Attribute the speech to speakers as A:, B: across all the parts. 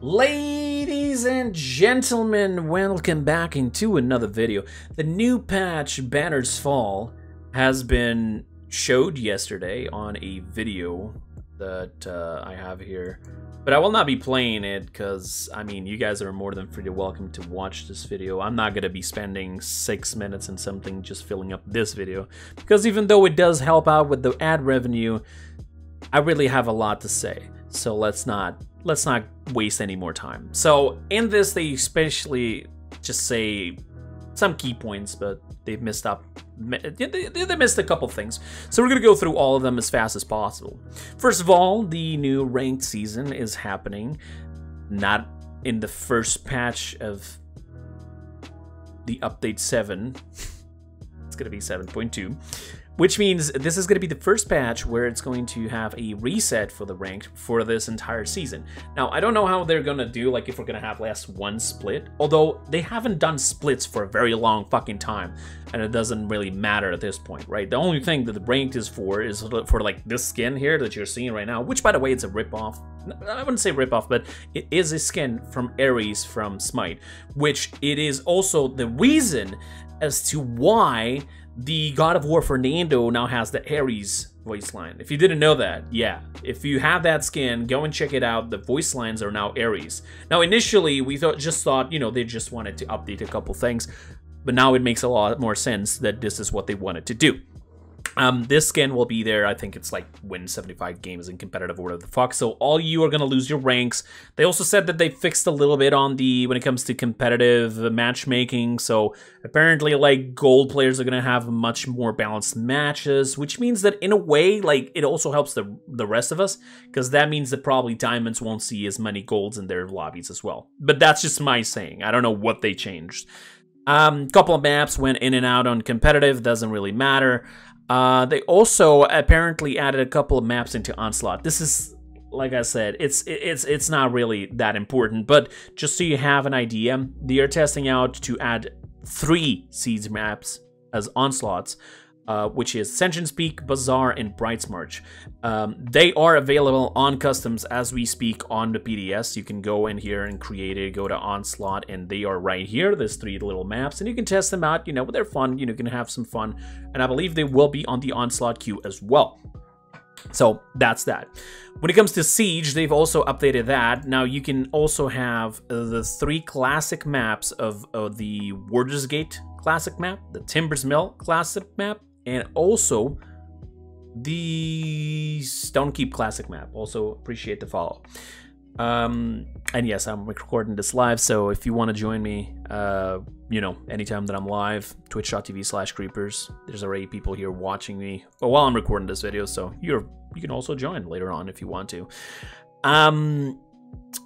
A: Ladies and gentlemen, welcome back into another video. The new patch, Banner's Fall, has been showed yesterday on a video that I have here. But I will not be playing it because, I mean, you guys are more than free to welcome to watch this video. I'm not going to be spending 6 minutes and something just filling up this video. Because even though it does help out with the ad revenue, I really have a lot to say. So let's not waste any more time. So in this, they especially just say some key points, but they've missed up. They missed a couple things. So we're gonna go through all of them as fast as possible. First of all, the new ranked season is happening, not in the first patch of the update 7. It's gonna be 7.2. Which means this is going to be the first patch where it's going to have a reset for the ranked for this entire season. Now, I don't know how they're going to do, like, if we're going to have last one split. Although, they haven't done splits for a very long fucking time. And it doesn't really matter at this point, right? The only thing that the ranked is for, like, this skin here that you're seeing right now. Which, by the way, it's a ripoff. I wouldn't say ripoff, but it is a skin from Ares from Smite. Which it is also the reason as to why the God of War Fernando now has the Ares voice line. If you didn't know that, yeah. If you have that skin, go and check it out. The voice lines are now Ares. Now, initially, we just thought, you know, they just wanted to update a couple things. But now it makes a lot more sense that this is what they wanted to do. This skin will be there. I think it's like win 75 games in competitive or whatever the fuck. So all you are going to lose your ranks. They also said that they fixed a little bit on when it comes to competitive matchmaking. So apparently, like, gold players are going to have much more balanced matches, which means that in a way, like, it also helps the rest of us, because that means that probably diamonds won't see as many golds in their lobbies as well. But that's just my saying. I don't know what they changed. Couple of maps went in and out on competitive. Doesn't really matter. They also apparently added a couple of maps into Onslaught. This is, like I said, it's not really that important, but just so you have an idea, they are testing out to add 3 Seeds maps as Onslaughts, which is Ascension's Peak, Bazaar, and Bright's March. They are available on customs as we speak on the PDS. You can go in here and create it, go to Onslaught, and they are right here. There's 3 little maps, and you can test them out. You know, they're fun. You know, you can have some fun, and I believe they will be on the Onslaught queue as well. So that's that. When it comes to Siege, they've also updated that. Now you can also have the 3 classic maps of the Warder's Gate classic map, the Timber's Mill classic map, and also the Stonekeep classic map. Also appreciate the follow. And yes, I'm recording this live, so if you want to join me, you know, anytime that I'm live, twitch.tv/Kreepers. There's already people here watching me while I'm recording this video, so you can also join later on if you want to.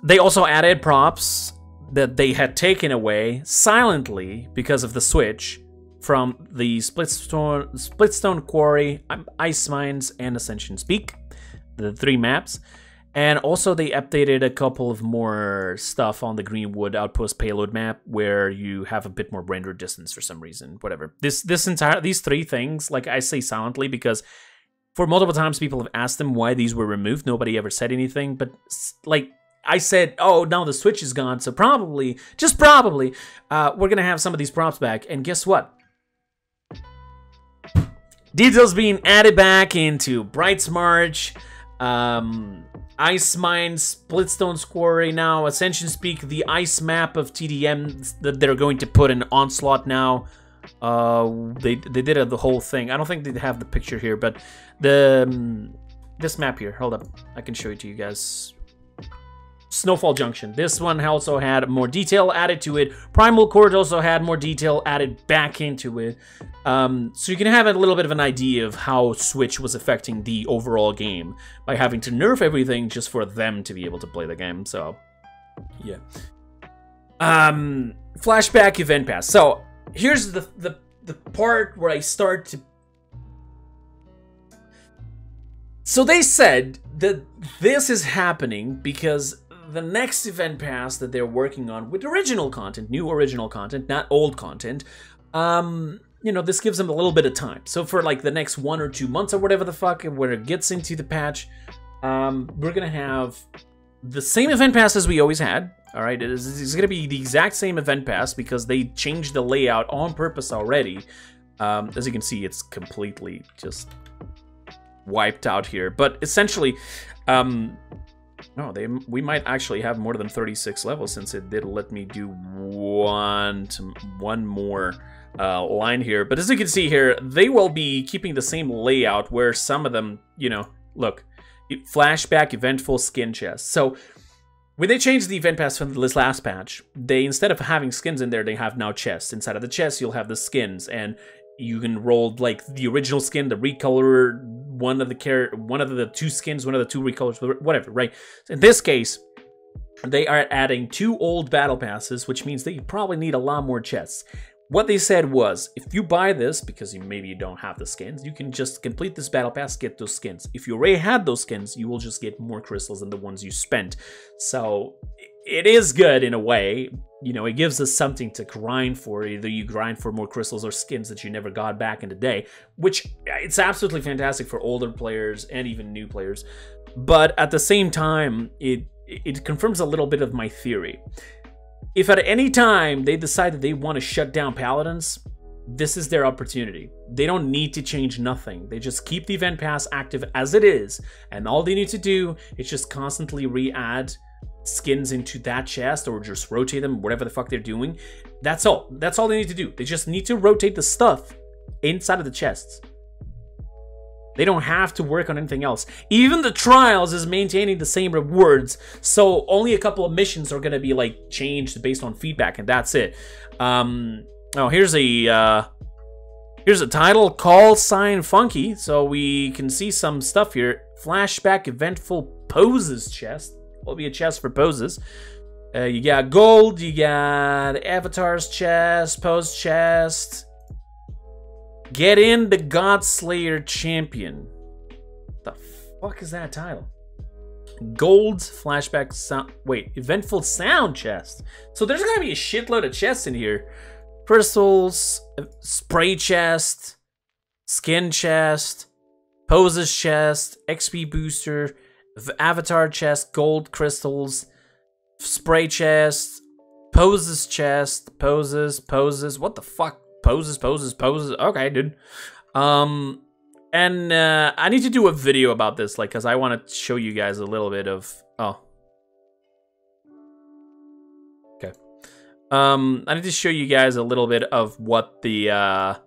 A: They also added props that they had taken away silently because of the switch from the Splitstone Quarry, Ice Mines, and Ascension's Peak, the 3 maps. And also they updated a couple of more stuff on the Greenwood Outpost payload map where you have a bit more render distance for some reason. Whatever. These 3 things, like I say silently because for multiple times people have asked them why these were removed. Nobody ever said anything, but like I said, oh, now the switch is gone, so probably, just probably, we're gonna have some of these props back. And guess what? Details being added back into Bright's March, Ice Mines, Splitstone Quarry now, Ascension's Peak, the ice map of TDM that they're going to put in Onslaught now. They did the whole thing. I don't think they have the picture here, but this map here, hold up, I can show it to you guys. Snowfall Junction. This one also had more detail added to it. Primal Court also had more detail added back into it. So you can have a little bit of an idea of how Switch was affecting the overall game by having to nerf everything just for them to be able to play the game. So, yeah. Flashback Event Pass. So, here's the part where I start to... So they said that this is happening because the next event pass that they're working on with original content, new original content, not old content, you know, this gives them a little bit of time. So for like the next 1 or 2 months or whatever the fuck, when it gets into the patch, we're gonna have the same event pass as we always had. All right, it's going to be the exact same event pass because they changed the layout on purpose already. As you can see, it's completely just wiped out here. But essentially, no, we might actually have more than 36 levels since it did let me do one more line here. But as you can see here, they will be keeping the same layout where some of them, you know, look, flashback, eventful, skin chest. So when they changed the event pass from this last patch, they, instead of having skins in there, they have now chests. Inside of the chest, you'll have the skins, and you can roll like the original skin, the recolor, one of the two skins, one of the two recolors, whatever, right? In this case, they are adding 2 old battle passes, which means that you probably need a lot more chests. What they said was, if you buy this, because maybe you don't have the skins, you can just complete this battle pass, get those skins. If you already had those skins, you will just get more crystals than the ones you spent. So it is good in a way. You know, it gives us something to grind for. Either you grind for more crystals or skins that you never got back in the day, which it's absolutely fantastic for older players and even new players. But at the same time, it confirms a little bit of my theory. If at any time they decide that they want to shut down Paladins, this is their opportunity. They don't need to change nothing. They just keep the event pass active as it is, and all they need to do is just constantly re-add skins into that chest or just rotate them, whatever the fuck they're doing. That's all. That's all they need to do. They just need to rotate the stuff inside of the chests. They don't have to work on anything else. Even the trials is maintaining the same rewards, so only a couple of missions are gonna be like changed based on feedback, and that's it. Oh, here's a title, call sign funky, so we can see some stuff here. Flashback eventful poses chest. Will be a chest for poses. You got gold, you got avatars chest, pose chest. Get in the Godslayer champion. The fuck is that title? Gold flashback sound. Wait, eventful sound chest. So there's gonna be a shitload of chests in here. Crystals, spray chest, skin chest, poses chest, XP booster, avatar chest, gold crystals, spray chest, poses chest, poses. What the fuck? Poses. Okay, dude. And I need to do a video about this, like, because I want to show you guys a little bit of. Oh. Okay. I need to show you guys a little bit of what the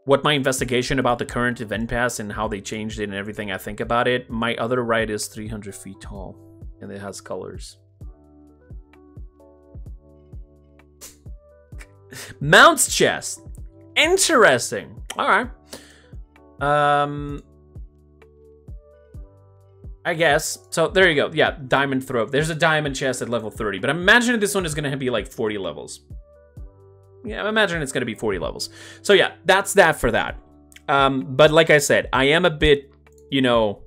A: what my investigation about the current event pass and how they changed it and everything I think about it. My other right is 300 feet tall, and it has colors. Mounts chest. Interesting. All right. I guess. So there you go. Yeah, diamond throat. There's a diamond chest at level 30, but I'm imagining this one is going to be like 40 levels. Yeah, I'm imagining it's going to be 40 levels. So yeah, that's that for that. But like I said, I am a bit, you know,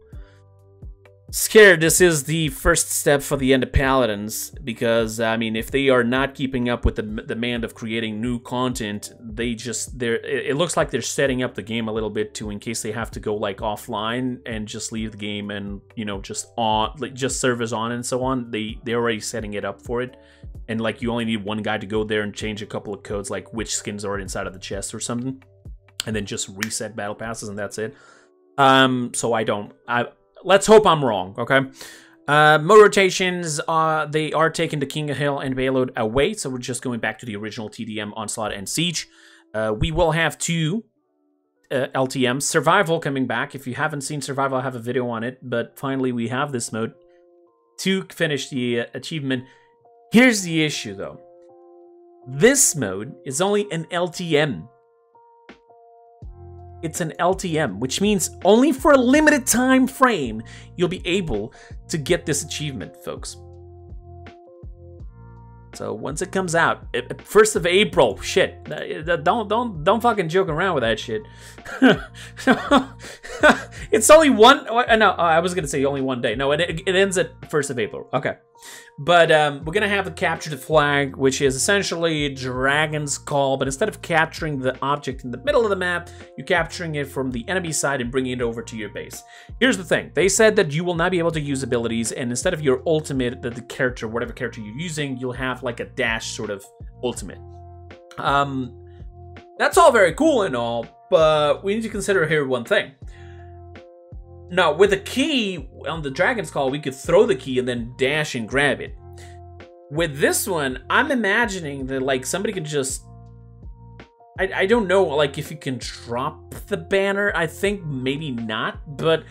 A: scared this is the first step for the end of Paladins, because I mean, if they are not keeping up with the demand of creating new content, it looks like they're setting up the game a little bit to, in case they have to go like offline and just leave the game and, you know, just servers on and so on. They're already setting it up for it, and like you only need one guy to go there and change a couple of codes, like which skins are inside of the chest or something, and then just reset battle passes, and that's it. So let's hope I'm wrong, okay? Mode rotations, they are taking the King of Hill and Payload away, so we're just going back to the original TDM, Onslaught, and Siege. We will have 2 LTMs. Survival coming back. If you haven't seen Survival, I have a video on it, but finally we have this mode to finish the achievement. Here's the issue, though. This mode is only an LTM. It's an LTM, which means only for a limited time frame you'll be able to get this achievement, folks. So once it comes out, 1st of April, shit, don't fucking joke around with that shit. It's only one. No, I was gonna say only one day. No, it ends at 1st of April. Okay. But we're gonna have the capture the flag, which is essentially Dragon's Call, but instead of capturing the object in the middle of the map, you're capturing it from the enemy side and bringing it over to your base. Here's the thing. They said that you will not be able to use abilities, and instead of your ultimate, the character, whatever character you're using, you'll have like a dash sort of ultimate. That's all very cool and all, but we need to consider here one thing. Now, with a key on the Dragon's Call, we could throw the key and then dash and grab it. With this one, I'm imagining that, like, somebody could just... I don't know, like, if you can drop the banner. I think maybe not, but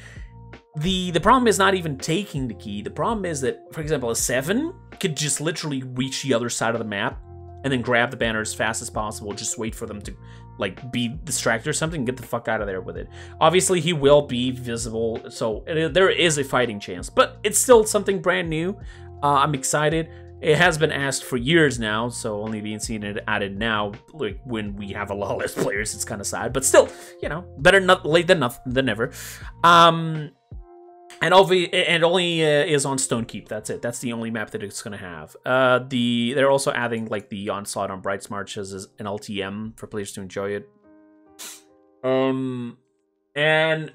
A: the problem is not even taking the key. The problem is that, for example, a 7 could just literally reach the other side of the map and then grab the banner as fast as possible, just wait for them to, like, be distracted or something and get the fuck out of there with it. Obviously, he will be visible, so there is a fighting chance, but it's still something brand new. I'm excited. It has been asked for years now, so only being seen it added now, like, when we have a lot less players, it's kind of sad, but still, you know, better not late than never. And only is on Stone Keep. That's it. That's the only map that it's gonna have. They're also adding like the Onslaught on Bright's March as an LTM for players to enjoy it. And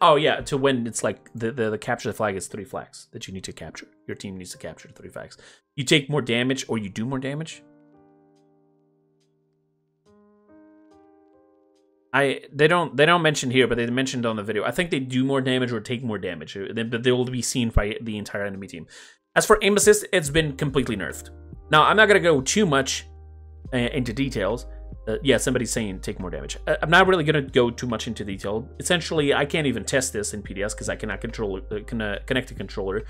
A: oh yeah, to win it's like the capture the flag is 3 flags that you need to capture. Your team needs to capture 3 flags. You take more damage or you do more damage. They don't mention here, but they mentioned on the video. I think they do more damage or take more damage, but they will be seen by the entire enemy team. As for aim assist, it's been completely nerfed. Now, I'm not gonna go too much into details. Yeah, somebody's saying take more damage. I'm not really gonna go too much into detail. Essentially, I can't even test this in PDS because I cannot connect a controller.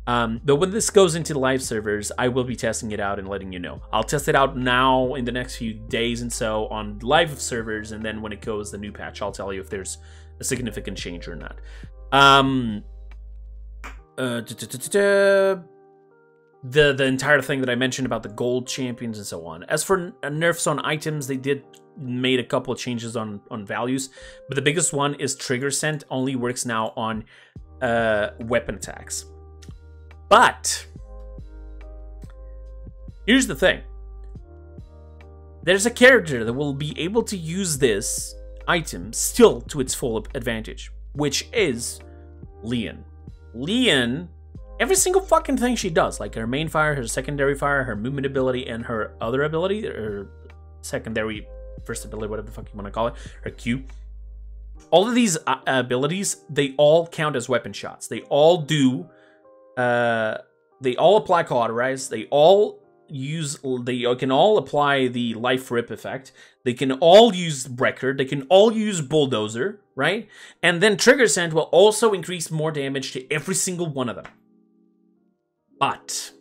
A: But when this goes into the live servers, I will be testing it out and letting you know. I'll test it out now in the next few days and so on live servers, and then when it goes the new patch, I'll tell you if there's a significant change or not. The entire thing that I mentioned about the gold champions and so on. As for nerfs on items, they did made a couple of changes on values, but the biggest one is Trigger Scent only works now on weapon attacks. But here's the thing. There's a character that will be able to use this item still to its full advantage, which is Leon. Leon, every single fucking thing she does, like her main fire, her secondary fire, her movement ability, and her other ability, her secondary first ability, whatever the fuck you want to call it, her Q. All of these abilities, they all count as weapon shots. They all do... they all apply cauterize. They can all apply the life rip effect. They can all use wrecker. They can all use bulldozer, right? And then trigger scent will also increase more damage to every single one of them. But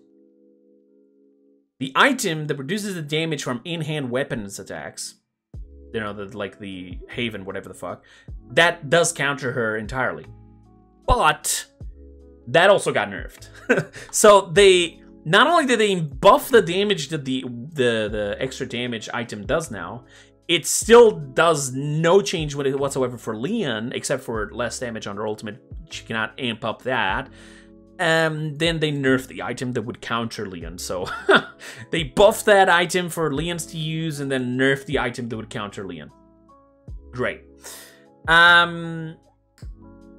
A: the item that reduces the damage from in-hand weapons attacks, you know, like the Haven, whatever the fuck, that does counter her entirely. But that also got nerfed. So they not only did they buff the damage that the extra damage item does now, it still does no change whatsoever for Leon, except for less damage on her ultimate. She cannot amp up that. Then they nerfed the item that would counter Leon. So they buffed that item for Leon's to use, and then nerfed the item that would counter Leon. Great.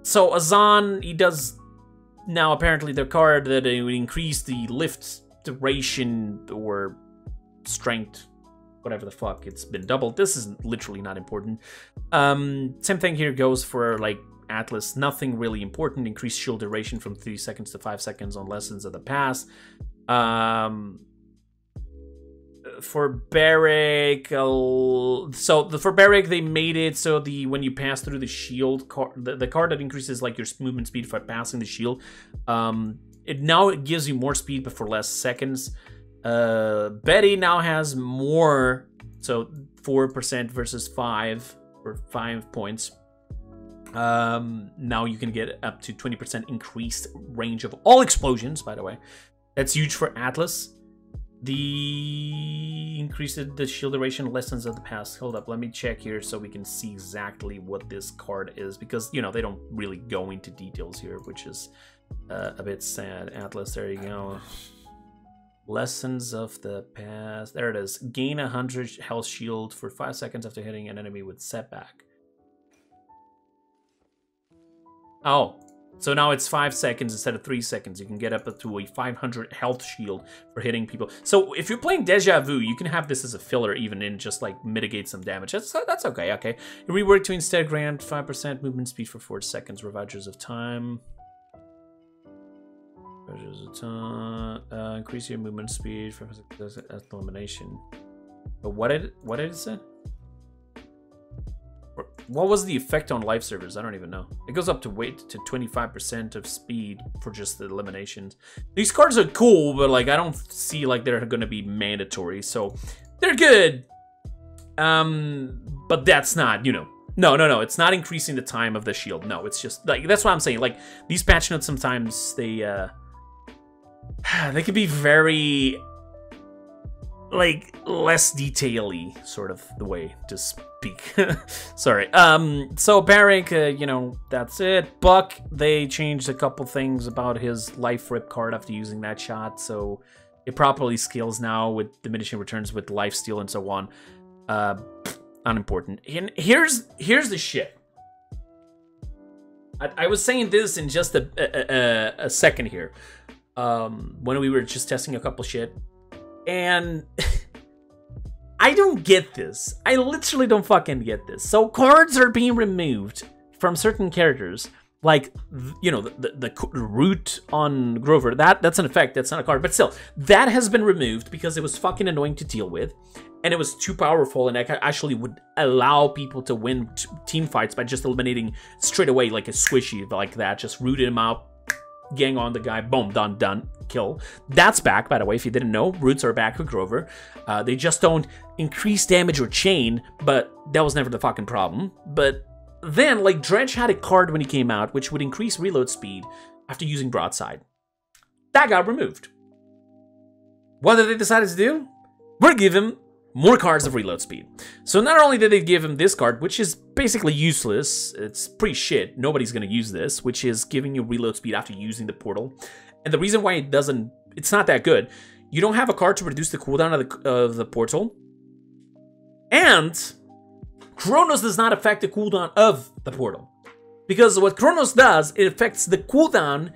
A: So Azan, he does now apparently the card that it would increase the lift duration or strength, whatever the fuck, it's been doubled. This is literally not important. Same thing here goes for like Atlas, nothing really important. Increased shield duration from 3 seconds to 5 seconds on Lessons of the Past. For Barrack, for Barrack they made it so when you pass through the shield card, the card that increases like your movement speed for passing the shield, it gives you more speed but for less seconds. Betty now has more, so 4% versus 5 or 5 points. Now you can get up to 20% increased range of all explosions, by the way. That's huge for Atlas. The increased the shield duration Lessons of the Past. Hold up, let me check here so we can see exactly what this card is, because you know they don't really go into details here, which is a bit sad. Atlas, there you go. Lessons of the past. There it is. Gain 100 health shield for 5 seconds after hitting an enemy with setback. Oh, so now it's 5 seconds instead of 3 seconds. You can get up to a 500 health shield for hitting people. So if you're playing Deja Vu, you can have this as a filler even and just like mitigate some damage. That's okay, okay. Rework to instead grant 5% movement speed for 4 seconds. Revivers of time. Increase your movement speed for elimination. But what did it say? What was the effect on life servers? I don't even know. It goes up to weight to 25% of speed for just the eliminations. These cards are cool, but like I don't see like they're going to be mandatory, so they're good. But that's not, you know. No. It's not increasing the time of the shield. No, it's just like that's what I'm saying. Like these patch notes sometimes they can be very like less detail-y, sort of the way to speak. Sorry. So Barik, you know, that's it. Buck, they changed a couple things about his life rip card after using that shot, so it properly scales now with diminishing returns with life steal and so on. Unimportant. And here's the shit. I was saying this in just a second here. When we were just testing a couple shit. And I don't get this. I literally don't fucking get this. So cards are being removed from certain characters. Like, you know, the root on Grover. That's an effect. That's not a card. But still, that has been removed because it was fucking annoying to deal with. And it was too powerful. And it actually would allow people to win team fights by just eliminating straight away like a squishy like that. Just rooted him out. Gang on the guy, boom, done, kill. That's back, by the way, if you didn't know. Roots are back with Grover. They just don't increase damage or chain, but that was never the fucking problem. But then, like, Dredge had a card when he came out, which would increase reload speed after using Broadside. That got removed. What did they decide to do? We're gonna give him more cards of reload speed. So not only did they give him this card, which is basically useless, it's pretty shit, nobody's gonna use this, which is giving you reload speed after using the portal. And the reason why it's not that good, you don't have a card to reduce the cooldown of the portal, and Chronos does not affect the cooldown of the portal. Because what Chronos does, it affects the cooldown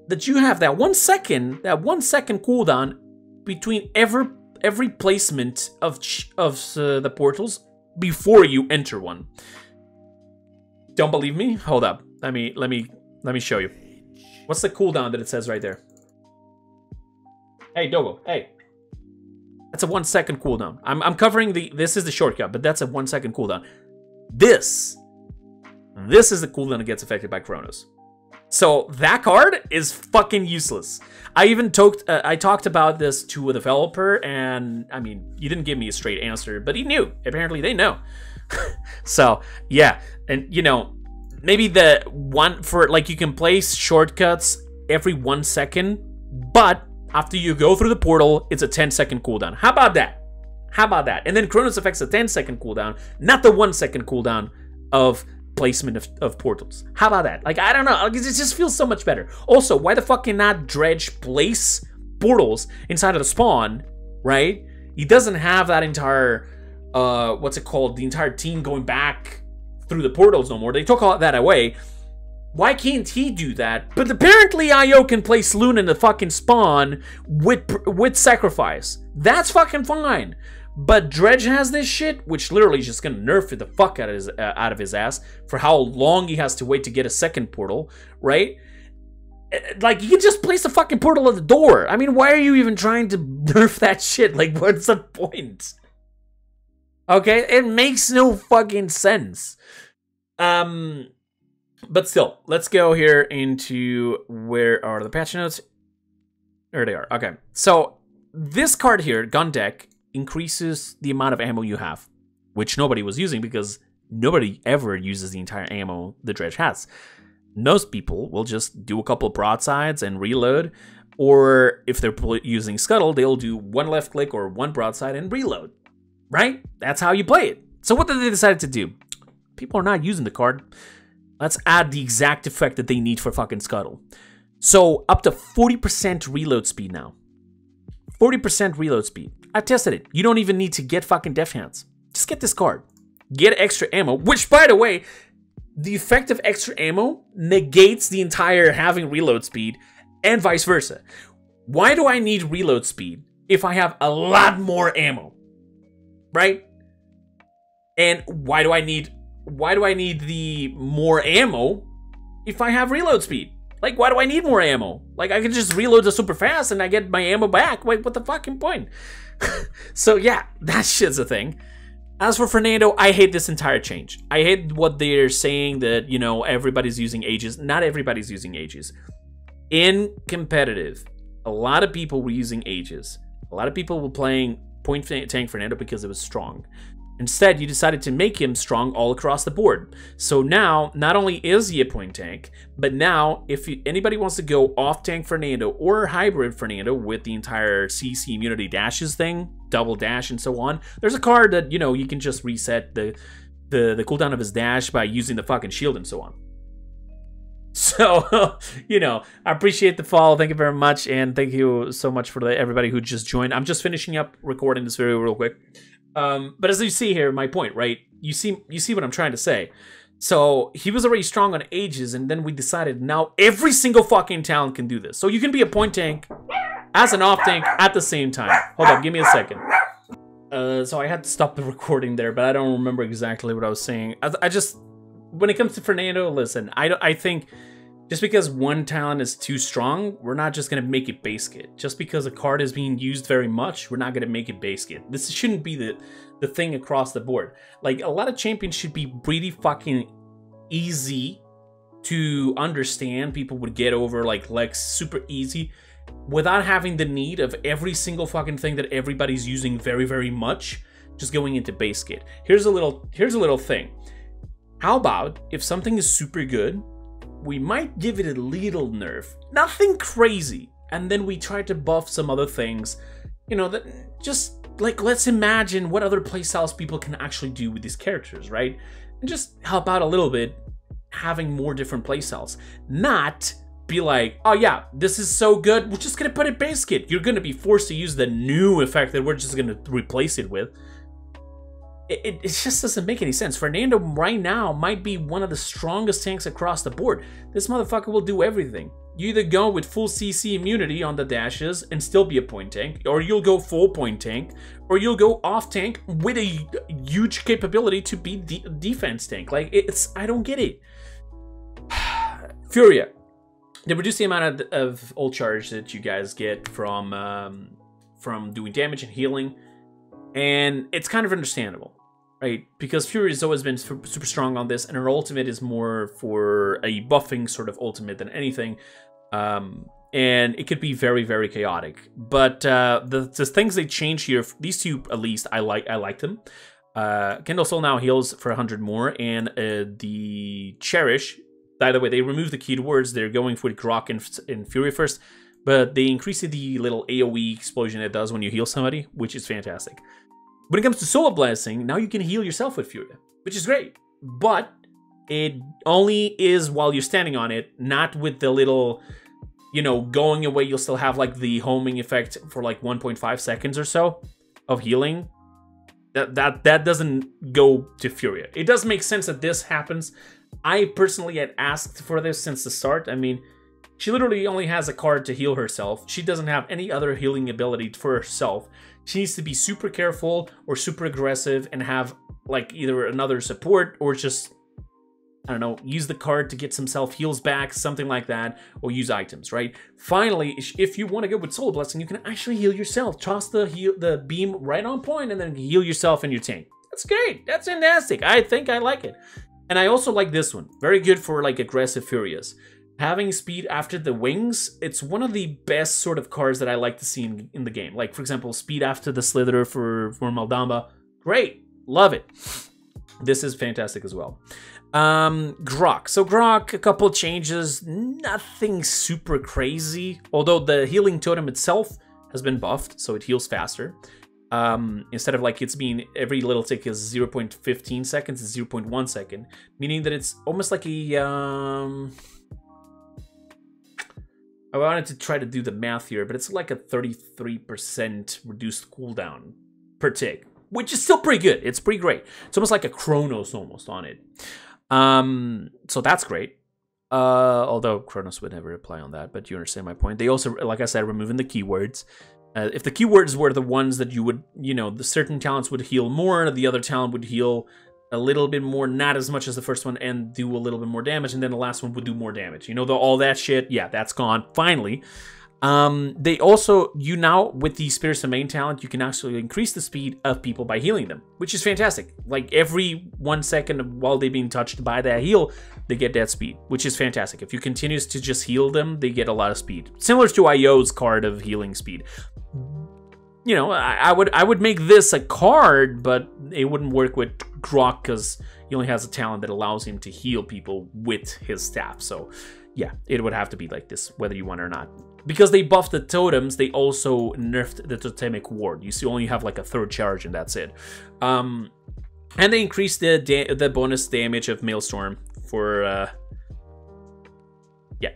A: that you have, that 1 second cooldown between every placement of the portals before you enter one. Don't believe me? Hold up. Let me show you. What's the cooldown that it says right there? Hey, Dogo. Hey. That's a 1 second cooldown. I'm covering this is the shortcut, but that's a 1 second cooldown. This is the cooldown that gets affected by Chronos. So that card is fucking useless. I even talked about this to a developer, and I mean, you didn't give me a straight answer, but he knew. Apparently, they know. So yeah, and you know, maybe the one for like you can place shortcuts every 1 second, but after you go through the portal, it's a 10-second cooldown. How about that? How about that? And then Chronos affects a 10-second cooldown, not the 1 second cooldown of placement of portals. How about that? Like, I don't know. It just feels so much better. Also, why the fuck cannot Dredge place portals inside of the spawn, right? He doesn't have that entire, what's it called? The entire team going back through the portals no more. They took all that away. Why can't he do that? But apparently IO can place Luna in the fucking spawn with sacrifice. That's fucking fine. But Dredge has this shit, which literally is just gonna nerf it the fuck out of his ass for how long he has to wait to get a second portal, right? Like, you can just place the fucking portal at the door. I mean, why are you even trying to nerf that shit? Like, what's the point? Okay, it makes no fucking sense. But still, let's go here into where are the patch notes? There they are. Okay, so this card here, Gun Deck, increases the amount of ammo you have, which nobody was using because nobody ever uses the entire ammo the Dredge has. Most people will just do a couple of broadsides and reload, or if they're using Scuttle, they'll do one left click or one broadside and reload, right? That's how you play it. So what did they decide to do? People are not using the card. Let's add the exact effect that they need for fucking Scuttle. So up to 40% reload speed now. 40% reload speed. I tested it. You don't even need to get fucking Death Hands. Just get this card. Get extra ammo, which, by the way, the effect of extra ammo negates the entire having reload speed and vice versa. Why do I need reload speed if I have a lot more ammo? Right? And why do I need the more ammo if I have reload speed? Like, why do I need more ammo? Like, I can just reload the super fast and I get my ammo back. Wait, what the fucking point? So yeah, that shit's a thing. As for Fernando, I hate this entire change. I hate what they're saying that, you know, everybody's using Aegis. Not everybody's using Aegis. In competitive, a lot of people were using Aegis. A lot of people were playing Point Tank Fernando because it was strong. Instead, you decided to make him strong all across the board. So now, not only is he a point tank, but now, if anybody wants to go off-tank Fernando or hybrid Fernando with the entire CC immunity dashes thing, double dash and so on, there's a card that, you know, you can just reset the cooldown of his dash by using the fucking shield and so on. So, you know, I appreciate the follow. Thank you very much, and thank you so much for everybody who just joined. I'm just finishing up recording this video real quick. But as you see here, my point, right? You see what I'm trying to say. So he was already strong on Aegis, and then we decided now every single fucking talent can do this. So you can be a point tank as an off tank at the same time. Hold up, give me a second. So I had to stop the recording there, but I don't remember exactly what I was saying. I just, when it comes to Fernando, listen, I think just because one talent is too strong, we're not just going to make it base kit. Just because a card is being used very much, we're not going to make it base kit. This shouldn't be the thing across the board. Like, a lot of champions should be pretty fucking easy to understand. People would get over, like Lex, super easy, without having the need of every single fucking thing that everybody's using very, very much, just going into base kit. Here's a little thing. How about if something is super good, we might give it a little nerf, nothing crazy, and then we try to buff some other things, you know, that just, like, let's imagine what other playstyles people can actually do with these characters, right? And just help out a little bit, having more different playstyles. Not be like, oh yeah, this is so good, we're just gonna put it base kit. You're gonna be forced to use the new effect that we're just gonna replace it with. It just doesn't make any sense. Fernando right now might be one of the strongest tanks across the board. This motherfucker will do everything. You either go with full CC immunity on the dashes and still be a point tank, or you'll go full point tank, or you'll go off tank with a huge capability to be defense tank. Like, I don't get it. Furia. They reduce the amount of ult charge that you guys get from doing damage and healing, and it's kind of understandable. Right, because Fury has always been super strong on this, and her ultimate is more for a buffing sort of ultimate than anything, and it could be very, very chaotic. But the things they change here, these two at least, I like them. Kindle Soul now heals for 100 more, and the Cherish. By the way, they removed the keywords. They're going for the Grok and Fury first, but they increased the little AOE explosion it does when you heal somebody, which is fantastic. When it comes to Solar Blessing, now you can heal yourself with Fury, which is great. But it only is while you're standing on it, not with the little, you know, going away. You'll still have like the homing effect for like 1.5 seconds or so of healing. That doesn't go to Fury. It does make sense that this happens. I personally had asked for this since the start. I mean, she literally only has a card to heal herself. She doesn't have any other healing ability for herself. She needs to be super careful or super aggressive and have like either another support or just, I don't know, use the card to get some self heals back, something like that, or use items, right? Finally, if you want to go with Solar Blessing, you can actually heal yourself. Toss the beam right on point and then heal yourself in your tank. That's great. That's fantastic. I think I like it. And I also like this one. Very good for like aggressive Furious. Having speed after the wings, it's one of the best sort of cards that I like to see in the game. Like, for example, speed after the Slither for Maldamba. Great. Love it. This is fantastic as well. Grok. So Grok, a couple changes. Nothing super crazy. Although the healing totem itself has been buffed, so it heals faster. Instead of like it's being every little tick is 0.15 seconds, it's 0.1 second. Meaning that it's almost like a... I wanted to try to do the math here, but it's like a 33% reduced cooldown per tick, which is still pretty good. It's pretty great. It's almost like a Chronos almost on it. So that's great. Although Chronos would never apply on that, but you understand my point. They also, like I said, removing the keywords. If the keywords were the ones that you would, you know, the certain talents would heal more, the other talent would heal a little bit more, not as much as the first one, and do a little bit more damage, and then the last one would do more damage. You know, all that shit, yeah, that's gone, finally. They also, you now, with the Spirits of Main talent, you can actually increase the speed of people by healing them, which is fantastic. Like, every 1 second while they're being touched by that heal, they get that speed, which is fantastic. If you continue to just heal them, they get a lot of speed. Similar to IO's card of healing speed. You know, I would make this a card, but it wouldn't work with Grok because he only has a talent that allows him to heal people with his staff. So, yeah, it would have to be like this, whether you want it or not. Because they buffed the totems, they also nerfed the totemic ward. You see, only have like a third charge, and that's it. And they increased the bonus damage of Maelstrom for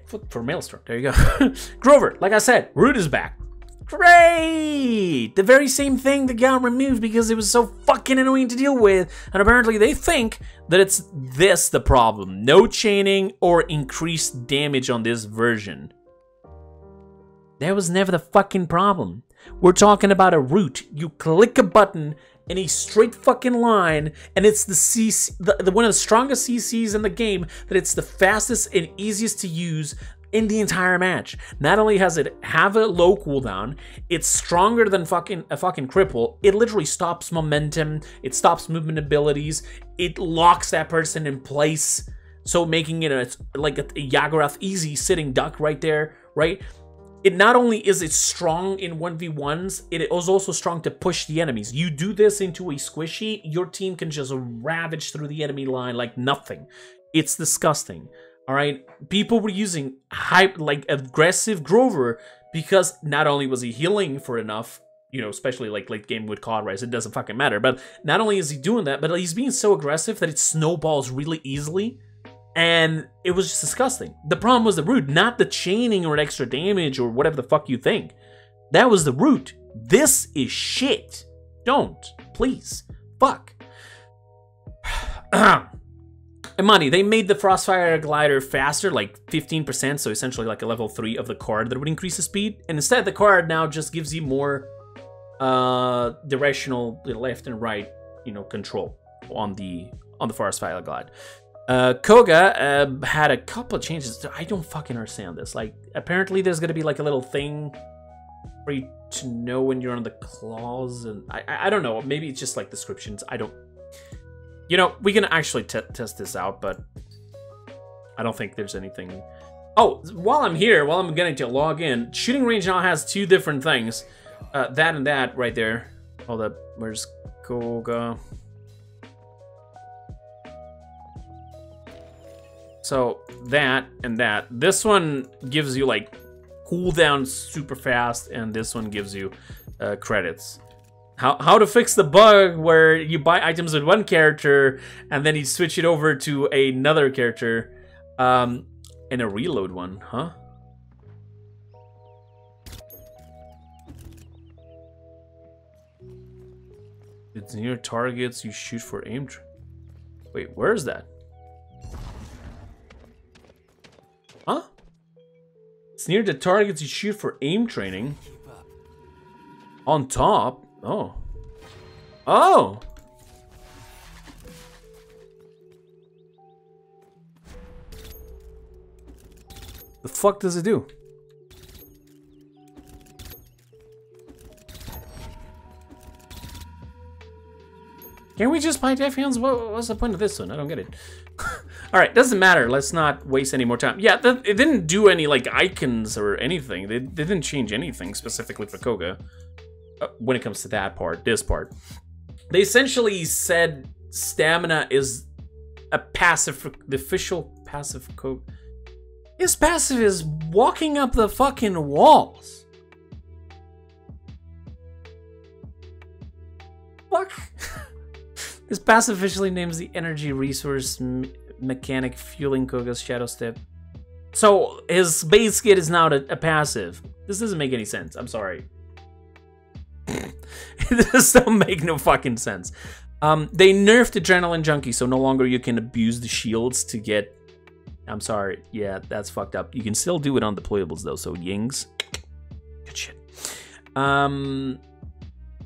A: for Maelstrom. There you go. Grover, like I said, Root is back. Great! The very same thing that got removed because it was so fucking annoying to deal with. And apparently they think that it's this the problem. No chaining or increased damage on this version. That was never the fucking problem. We're talking about a root. You click a button in a straight fucking line, and it's the CC, one of the strongest CCs in the game, that it's the fastest and easiest to use in the entire match. Not only has it have a low cooldown, it's stronger than a fucking cripple. It literally stops momentum, it stops movement abilities, it locks that person in place, so making it like a Yaggorath easy sitting duck right there, right? It not only is it strong in 1v1s, it is also strong to push the enemies. You do this into a squishy, your team can just ravage through the enemy line like nothing. It's disgusting. All right, people were using aggressive Grover because not only was he healing for enough, you know, especially like late game with Cauterize, it doesn't fucking matter. But not only is he doing that, but he's being so aggressive that it snowballs really easily, and it was just disgusting. The problem was the root, not the chaining or extra damage or whatever the fuck you think. That was the root. This is shit. Don't, please, fuck. And money, they made the Frostfire Glider faster, like 15%, so essentially like a level 3 of the card that would increase the speed. And instead, the card now just gives you more directional left and right, you know, control on the Frostfire Glide. Koga had a couple of changes. I don't fucking understand this. Like, apparently there's gonna be like a little thing for you to know when you're on the claws, and I don't know. Maybe it's just like descriptions. I don't. You know, we can actually test this out, but I don't think there's anything. Oh, while I'm here, while I'm getting to log in, shooting range now has two different things. That and that right there. Hold up, where's Koga? So that and that. This one gives you like cooldown super fast, and this one gives you credits. How to fix the bug where you buy items with one character and then you switch it over to another character in a reload one, huh? It's near targets you shoot for aim. Wait, where is that? Huh? It's near the targets you shoot for aim training. On top. Oh. Oh! The fuck does it do? Can't we just buy Defiance? What's the point of this one? I don't get it. Alright, doesn't matter. Let's not waste any more time. Yeah, it didn't do any, like, icons or anything. They didn't change anything specifically for Koga. When it comes to that part, this part. They essentially said stamina is a passive, the official passive code. His passive is walking up the fucking walls. Fuck. His passive officially names the energy resource mechanic fueling Koga's Shadow Step. So his base kit is now a passive. This doesn't make any sense. I'm sorry. This don't make no fucking sense. They nerfed Adrenaline Junkie, so no longer you can abuse the shields to get... I'm sorry. Yeah, that's fucked up. You can still do it on deployables, though, so Yings. Good shit.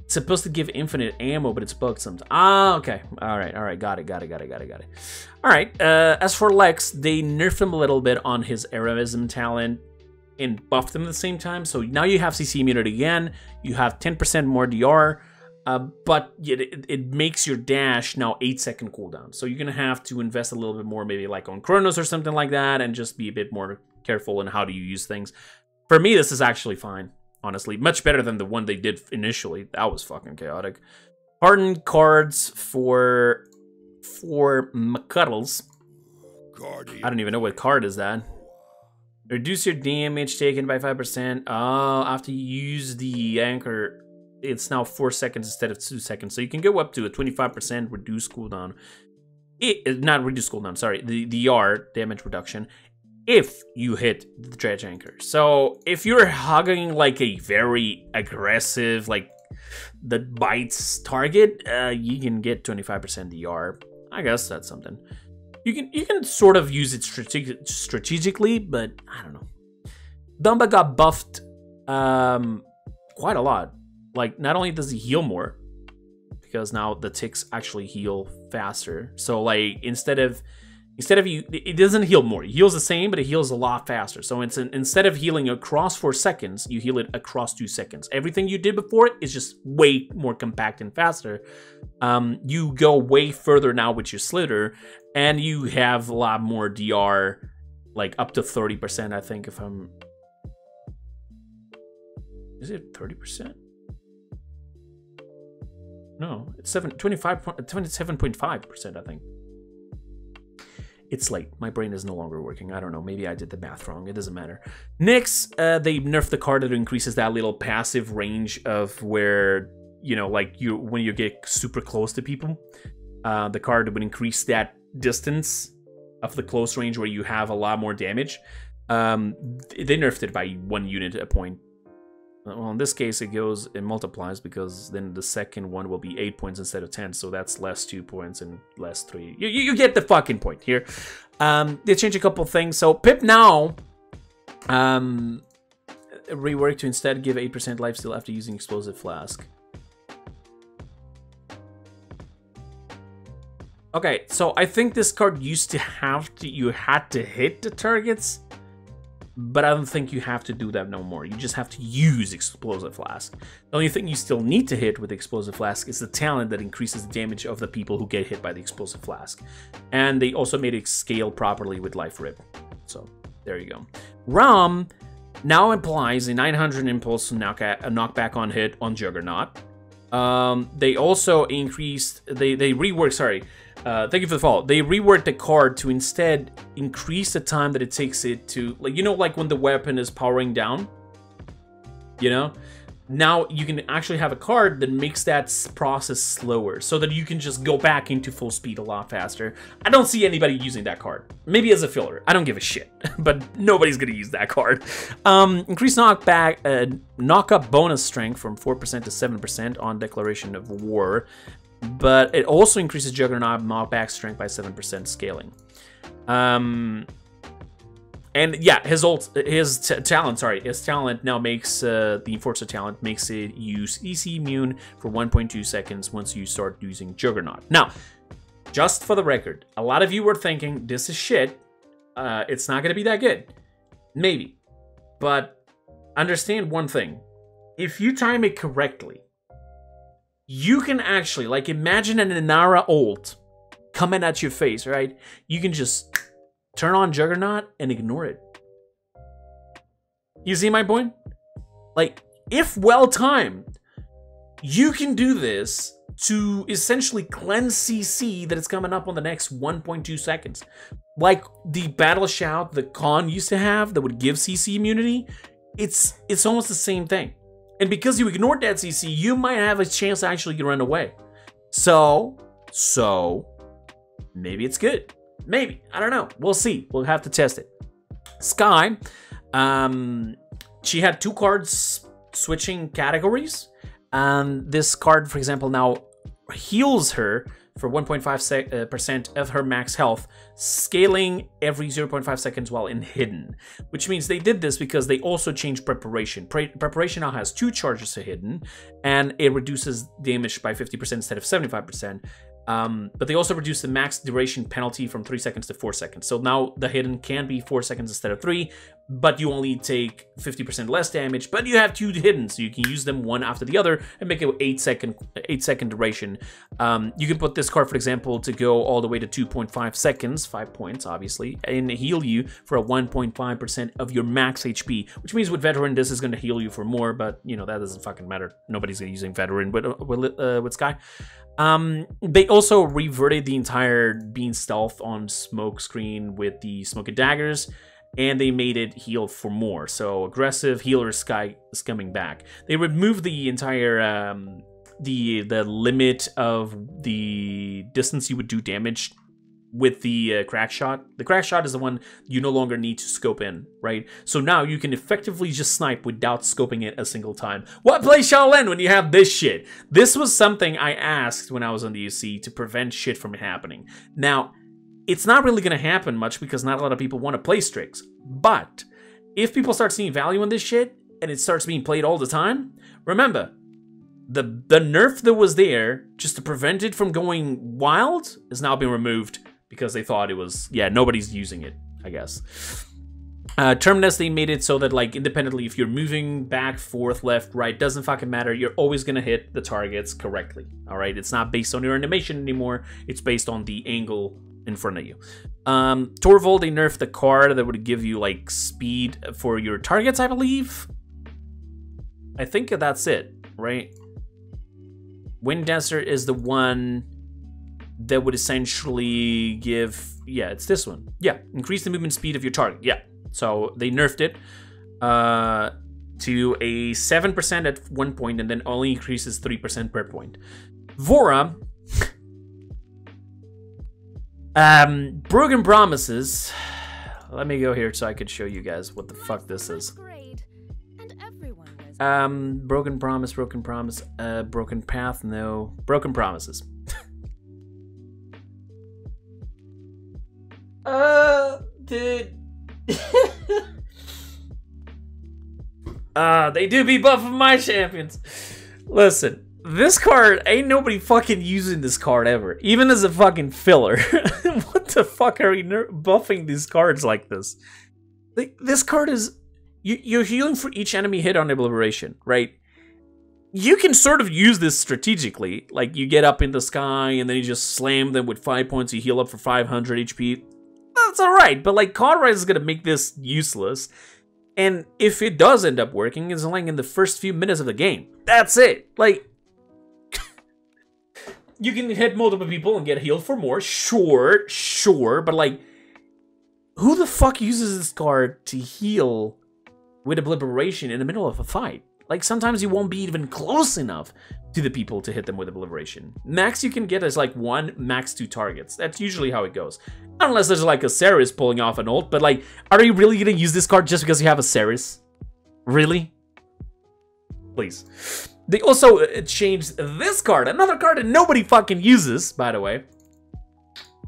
A: It's supposed to give infinite ammo, but it's bugged sometimes. Ah, okay. All right. Got it. All right. As for Lex, they nerfed him a little bit on his heroism talent and buffed him at the same time. So now you have CC immunity again. You have 10% more DR, but it makes your dash now 8-second cooldown. So you're going to have to invest a little bit more, maybe like on Chronos or something like that, and just be a bit more careful in how do you use things. For me, this is actually fine. Honestly, much better than the one they did initially. That was fucking chaotic. Hardened cards for McCuddles. I don't even know what card is that. Reduce your damage taken by 5%. Oh, after you use the anchor, it's now 4 seconds instead of 2 seconds. So you can go up to a 25% reduced cooldown. Not reduced cooldown, sorry. The DR, damage reduction, if you hit the dredge anchor. So if you're hugging like a very aggressive, like that bites target, you can get 25% DR. I guess that's something. You can sort of use it strategically, but I don't know. Dumba got buffed quite a lot. Like, not only does he heal more, because now the ticks actually heal faster. So like instead of it doesn't heal more. It heals the same, but it heals a lot faster. So it's instead of healing across 4 seconds, you heal it across 2 seconds. Everything you did before it is just way more compact and faster. You go way further now with your Slither, and you have a lot more DR, like up to 30%, I think, if I'm... Is it 30%? No, it's 27.5%, I think. It's late. My brain is no longer working. I don't know. Maybe I did the math wrong. It doesn't matter. Next, they nerfed the card that increases that little passive range of where, you know, like when you get super close to people, the card would increase that distance of the close range where you have a lot more damage. They nerfed it by 1 unit a point. Well, in this case, it multiplies, because then the second one will be 8 points instead of 10, so that's less 2 points and less 3. You get the fucking point here. They changed a couple things. So Pip now reworked to instead give 8% lifesteal after using Explosive Flask. Okay, so I think this card used to you had to hit the targets, but I don't think you have to do that no more. You just have to use Explosive Flask. The only thing you still need to hit with Explosive Flask is the talent that increases the damage of the people who get hit by the Explosive Flask. And they also made it scale properly with Life Rip. So, there you go. Ram now implies a 900 impulse knockback on hit on Juggernaut. They also increased... They reworked... Sorry. Thank you for the follow. They reworked the card to instead increase the time that it takes it to, like, you know, like when the weapon is powering down, you know, now you can actually have a card that makes that process slower, so that you can just go back into full speed a lot faster. I don't see anybody using that card. Maybe as a filler. I don't give a shit, but nobody's gonna use that card. Increased knock-up bonus strength from 4% to 7% on declaration of war. But it also increases Juggernaut knockback strength by 7% scaling. And yeah, his talent now makes the Enforcer talent makes it use EC immune for 1.2 seconds once you start using Juggernaut. Now, just for the record, a lot of you were thinking this is shit. It's not gonna be that good. Maybe, but understand one thing: if you time it correctly, you can actually, like, imagine an Inara ult coming at your face, right? You can just turn on Juggernaut and ignore it. You see my point? Like, if well-timed, you can do this to essentially cleanse CC that is coming up on the next 1.2 seconds. Like the Battle Shout that Khan used to have that would give CC immunity, it's almost the same thing. And because you ignored that CC, you might have a chance to actually run away. So, maybe it's good. Maybe. I don't know. We'll see. We'll have to test it. Sky, she had 2 cards switching categories. This card, for example, now heals her for 1.5% of her max health, scaling every 0.5 seconds while in hidden. Which means they did this because they also changed preparation. Preparation now has 2 charges to hidden, and it reduces damage by 50% instead of 75%. But they also reduced the max duration penalty from 3 seconds to 4 seconds. So now the hidden can be 4 seconds instead of 3, but you only take 50% less damage, but you have 2 hidden, so you can use them one after the other and make it 8 second duration. You can put this card, for example, to go all the way to 2.5 seconds, 5 points, obviously, and heal you for a 1.5% of your max HP, which means with Veteran, this is going to heal you for more, but, you know, that doesn't fucking matter. Nobody's using Veteran with Sky. They also reverted the entire being stealth on smoke screen with the smoke and daggers, and they made it heal for more. So aggressive healer Sky is coming back. They removed the entire the limit of the distance you would do damage with the crack shot. The crack shot is the one you no longer need to scope in, right? So now you can effectively just snipe without scoping it a single time. What play Shaolin when you have this shit? This was something I asked when I was on the UC to prevent shit from happening. Now, it's not really going to happen much because not a lot of people want to play Strix. But if people start seeing value in this shit and it starts being played all the time, remember, the nerf that was there just to prevent it from going wild is now being removed because they thought it was, yeah, nobody's using it, I guess. Terminus, they made it so that, like, independently, if you're moving back, forth, left, right, doesn't fucking matter. You're always going to hit the targets correctly, all right? It's not based on your animation anymore. It's based on the angle in front of you. Torvald, they nerfed the card that would give you, like, speed for your targets, I believe. I think that's it, right? Wind Dancer is the one that would essentially give... Yeah, it's this one. Yeah, increase the movement speed of your target. Yeah, so they nerfed it to a 7% at one point and then only increases 3% per point. Vora... Broken Promises. Let me go here so I could show you guys what the fuck this is. Broken Promise, Broken Promise, Broken Path, no. Broken Promises. Dude. They do be buffing my champions. Listen, this card, ain't nobody fucking using this card ever. Even as a fucking filler. What the fuck are you buffing these cards like this? Like, this card is... You're healing for each enemy hit on Obliteration, right? You can sort of use this strategically. Like, you get up in the sky, and then you just slam them with 5 points, you heal up for 500 HP. That's alright, but, like, Cauterize is gonna make this useless. And if it does end up working, it's only in the first few minutes of the game. That's it. Like, you can hit multiple people and get healed for more. Sure, but, like, who the fuck uses this card to heal with Obliteration in the middle of a fight? Like, sometimes you won't be even close enough to the people to hit them with Obliteration. Max you can get is like 1, max 2 targets. That's usually how it goes. Unless there's like a Ceres pulling off an ult, but like, are you really gonna use this card just because you have a Ceres? Really? Please. They also changed this card, another card that nobody fucking uses, by the way.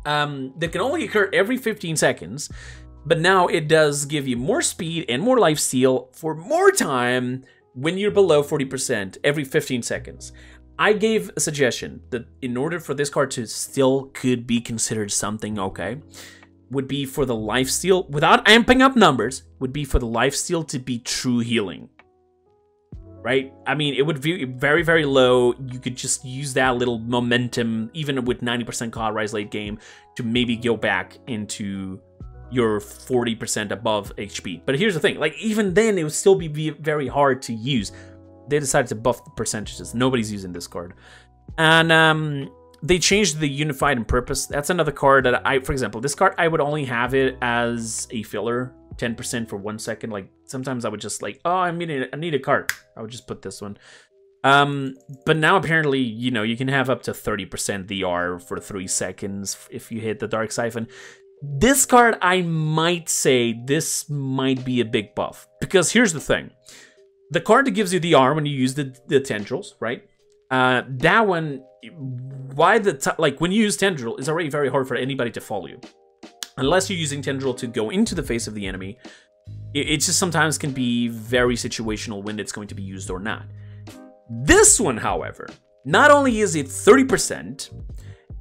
A: That can only occur every 15 seconds. But now it does give you more speed and more lifesteal for more time when you're below 40% every 15 seconds. I gave a suggestion that in order for this card to still could be considered something okay, would be for the lifesteal, without amping up numbers, would be for the lifesteal to be true healing. Right? I mean, it would be very, very low. You could just use that little momentum, even with 90% Cauterize late game, to maybe go back into your 40% above HP. But here's the thing, like, even then it would still be very hard to use. They decided to buff the percentages. Nobody's using this card. And they changed the Unified in Purpose. That's another card that for example, this card, I would only have it as a filler, 10% for 1 second. Like, sometimes I would just like, oh, I need a card. I would just put this one. But now apparently, you know, you can have up to 30% DR for 3 seconds if you hit the Dark Siphon. This card, I might say this might be a big buff. Because here's the thing. The card that gives you the R when you use the tendrils, right? That one, when you use tendril, it's already very hard for anybody to follow you. Unless you're using tendril to go into the face of the enemy, it just sometimes can be very situational when it's going to be used or not. This one, however, not only is it 30%,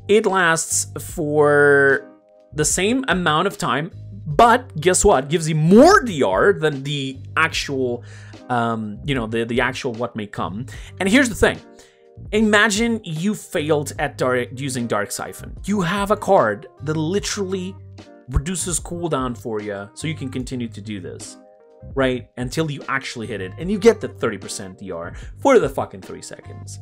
A: it lasts for the same amount of time, but guess what? Gives you more DR than the actual, the actual what may come. And here's the thing. Imagine you failed at using Dark Siphon. You have a card that literally reduces cooldown for you, so you can continue to do this, right? Until you actually hit it, and you get the 30% DR for the fucking 3 seconds,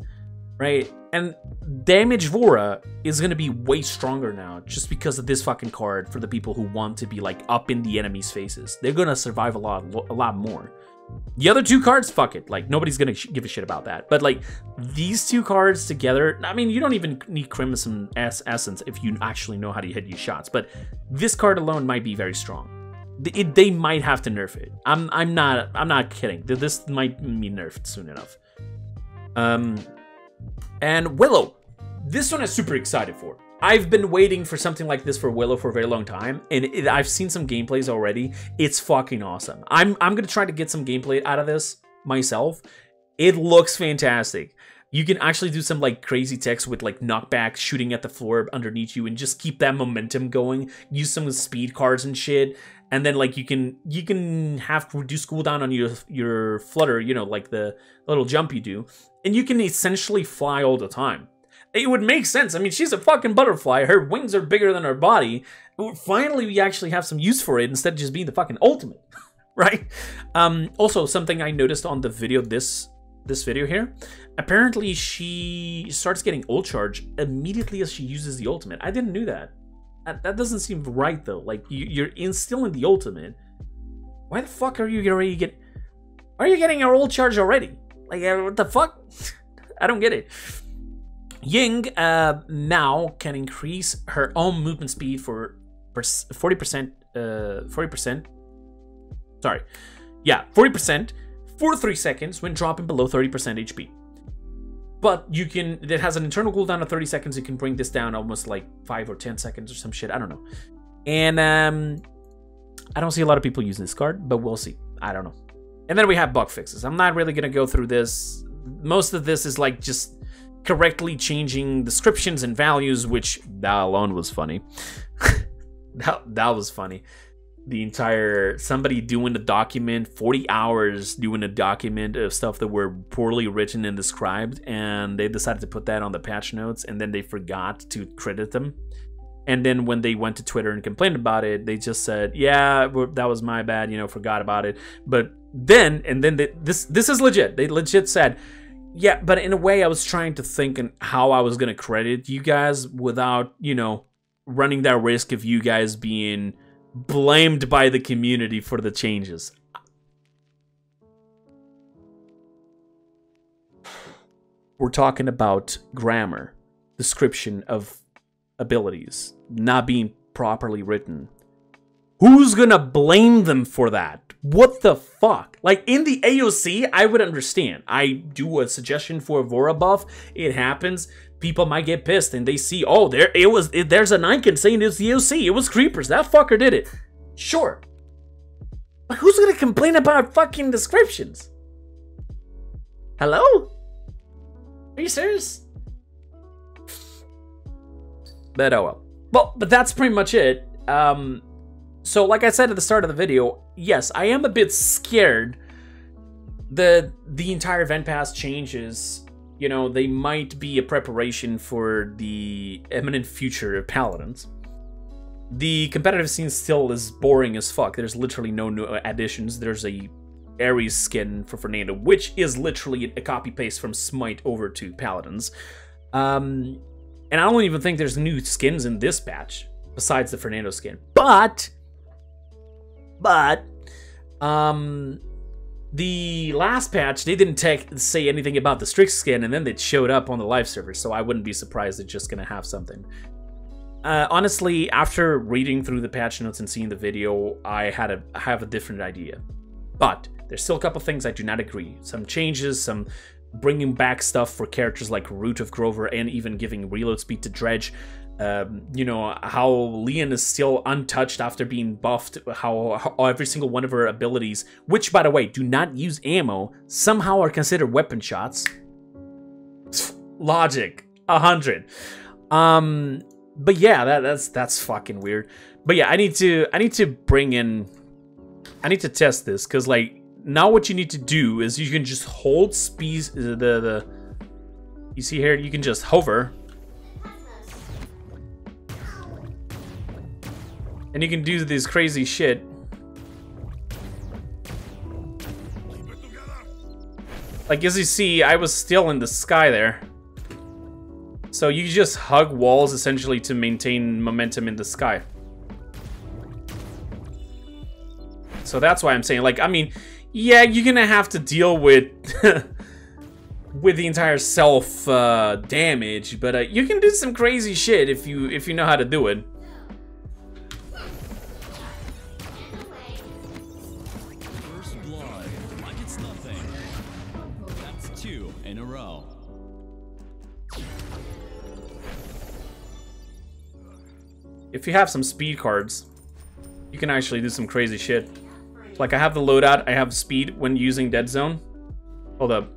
A: right? And Damage Vora is gonna be way stronger now, just because of this fucking card for the people who want to be like up in the enemy's faces. They're gonna survive a lot more. The other 2 cards, fuck it. Like, nobody's gonna give a shit about that. But, like, these 2 cards together, I mean, you don't even need Crimson Essence if you actually know how to hit your shots. But this card alone might be very strong. They might have to nerf it. I'm not kidding. This might be nerfed soon enough. And Willow. This one I'm super excited for. I've been waiting for something like this for Willow for a very long time, and I've seen some gameplays already. It's fucking awesome. I'm gonna try to get some gameplay out of this myself. It looks fantastic. You can actually do some like crazy techs with like knockback, shooting at the floor underneath you, and just keep that momentum going. Use some speed cards and shit, and then like you can have reduced cooldown on your flutter, you know, like the little jump you do, and you can essentially fly all the time. It would make sense. I mean, she's a fucking butterfly. Her wings are bigger than her body. Finally, we actually have some use for it instead of just being the fucking ultimate, right? Also, something I noticed on the video, this video here, apparently she starts getting ult charge immediately as she uses the ultimate. I didn't know that. That doesn't seem right, though. Like, you're still in the ultimate. Why the fuck are you already getting... Are you getting her ult charge already? Like, what the fuck? I don't get it. Ying now can increase her own movement speed for 40%. 40%. Sorry. Yeah, 40% for 3 seconds when dropping below 30% HP. But you can, it has an internal cooldown of 30 seconds. You can bring this down almost like 5 or 10 seconds or some shit. I don't know. And I don't see a lot of people using this card, but we'll see. I don't know. And then we have bug fixes. I'm not really going to go through this. Most of this is like just correctly changing descriptions and values, which that alone was funny. that was funny. The entire, somebody doing a document, 40 hours doing a document of stuff that were poorly written and described, and they decided to put that on the patch notes, and then they forgot to credit them. And then when they went to Twitter and complained about it, they just said, yeah, that was my bad, you know, forgot about it. But then, this is legit. They legit said, yeah, but in a way I was trying to think on how I was going to credit you guys without, you know, running that risk of you guys being blamed by the community for the changes. We're talking about grammar, description of abilities not being properly written. Who's gonna blame them for that? What the fuck? Like, in the AOC, I would understand. I do a suggestion for a Vora buff. It happens. People might get pissed and they see, oh, there's an icon saying it's the AOC. It was Kreepers. That fucker did it. Sure. But who's gonna complain about fucking descriptions? Hello? Are you serious? But oh well. Well, but that's pretty much it. So like I said at the start of the video, yes, I am a bit scared the entire event pass changes. You know, they might be a preparation for the imminent future of Paladins. The competitive scene still is boring as fuck. There's literally no new additions. There's a Ares skin for Fernando, which is literally a copy-paste from Smite over to Paladins. And I don't even think there's new skins in this patch, besides the Fernando skin. But the last patch, they didn't say anything about the Strix skin, and then it showed up on the live server, so I wouldn't be surprised they're just gonna have something. honestly, after reading through the patch notes and seeing the video, I have a different idea. But there's still a couple things I do not agree. Some changes, some bringing back stuff for characters like Root of Grover, and even giving reload speed to Dredge. You know, how Leon is still untouched after being buffed, how every single one of her abilities, which, by the way, do not use ammo, somehow are considered weapon shots. Logic. 100. But yeah, that's fucking weird. But yeah, I need to test this, because like now what you need to do is you can just hold speed, you see here, you can just hover. And you can do this crazy shit. Like, as you see, I was still in the sky there. So you just hug walls, essentially, to maintain momentum in the sky. So that's why I'm saying, like, I mean, yeah, you're gonna have to deal with with the entire self damage, but you can do some crazy shit if you know how to do it.
B: In a row.
A: If you have some speed cards, you can actually do some crazy shit. Like, I have the loadout, I have speed when using Dead Zone. Hold up.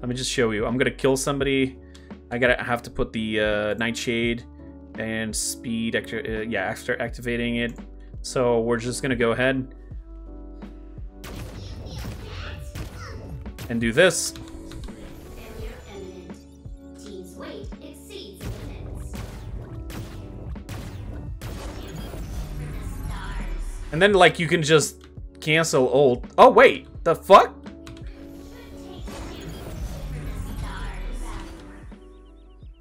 A: Let me just show you. I'm gonna kill somebody. I have to put the Nightshade and speed after activating it. So we're just gonna go ahead and do this. And then, like, you can just cancel ult. Oh, wait. The fuck?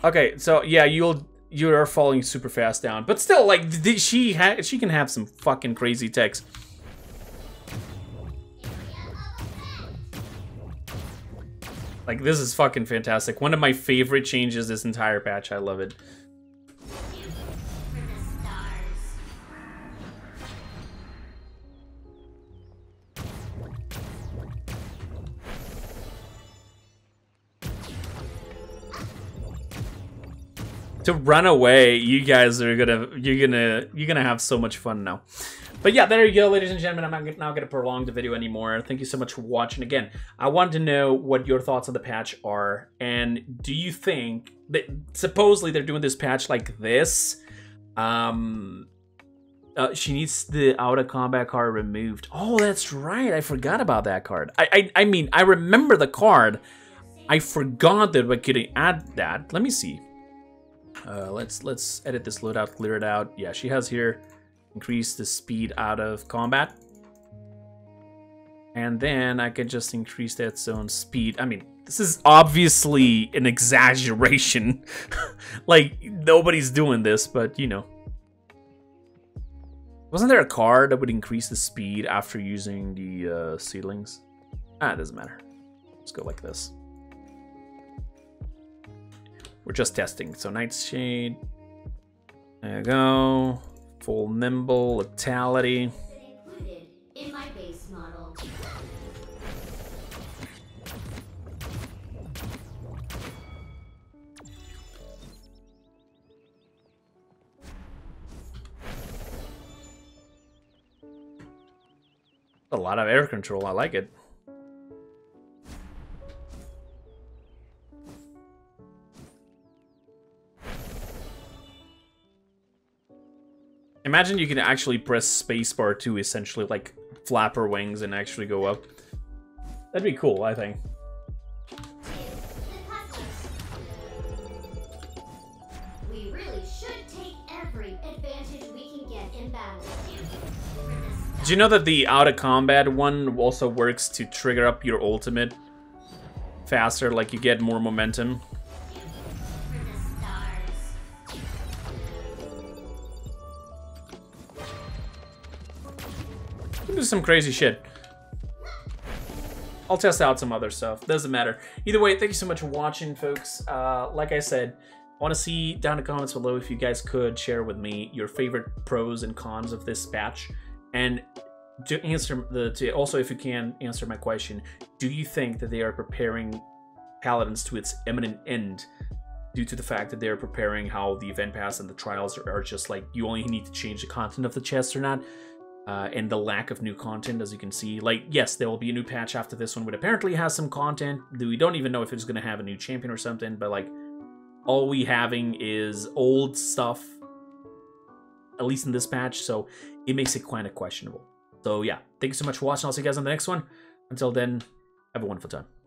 A: Okay, so, yeah, you are falling super fast down. But still, like, she can have some fucking crazy techs. Like, this is fucking fantastic. One of my favorite changes this entire patch. I love it. To run away, you guys are you're gonna have so much fun now. But yeah, there you go, ladies and gentlemen. I'm not gonna prolong the video anymore. Thank you so much for watching. Again, I want to know what your thoughts on the patch are, and do you think that supposedly they're doing this patch like this? She needs the out of combat card removed. Oh, that's right. I forgot about that card. I mean, I remember the card. I forgot that we could add that. Let me see. Let's edit this loadout, clear it out. Yeah, she has here increase the speed out of combat, and then I can just increase that zone speed. I mean, this is obviously an exaggeration. Like, nobody's doing this, but you know. Wasn't there a card that would increase the speed after using the seedlings? Ah, it doesn't matter. Let's go like this. We're just testing. So Nightshade. There you go. Full nimble, letality.
C: Included in my base model.
A: A lot of air control. I like it. Imagine you can actually press spacebar to essentially like flap her wings and actually go up. That'd be cool, I think.
C: We really should take every advantage we can get in battle.
A: Did you know that the out of combat one also works to trigger up your ultimate faster, like you get more momentum? Do some crazy shit. I'll test out some other stuff. Doesn't matter. Either way, thank you so much for watching, folks. Like I said, I want to see down in the comments below if you guys could share with me your favorite pros and cons of this patch, and to answer also, if you can answer my question, do you think that they are preparing Paladins to its imminent end due to the fact that they're preparing how the event pass and the trials are just like you only need to change the content of the chest or not, and the lack of new content, as you can see. Like, yes, there will be a new patch after this one, which apparently has some content. We don't even know if it's going to have a new champion or something, but like, all we having is old stuff, at least in this patch, so it makes it kind of questionable. So yeah, thank you so much for watching. I'll see you guys on the next one. Until then, have a wonderful time.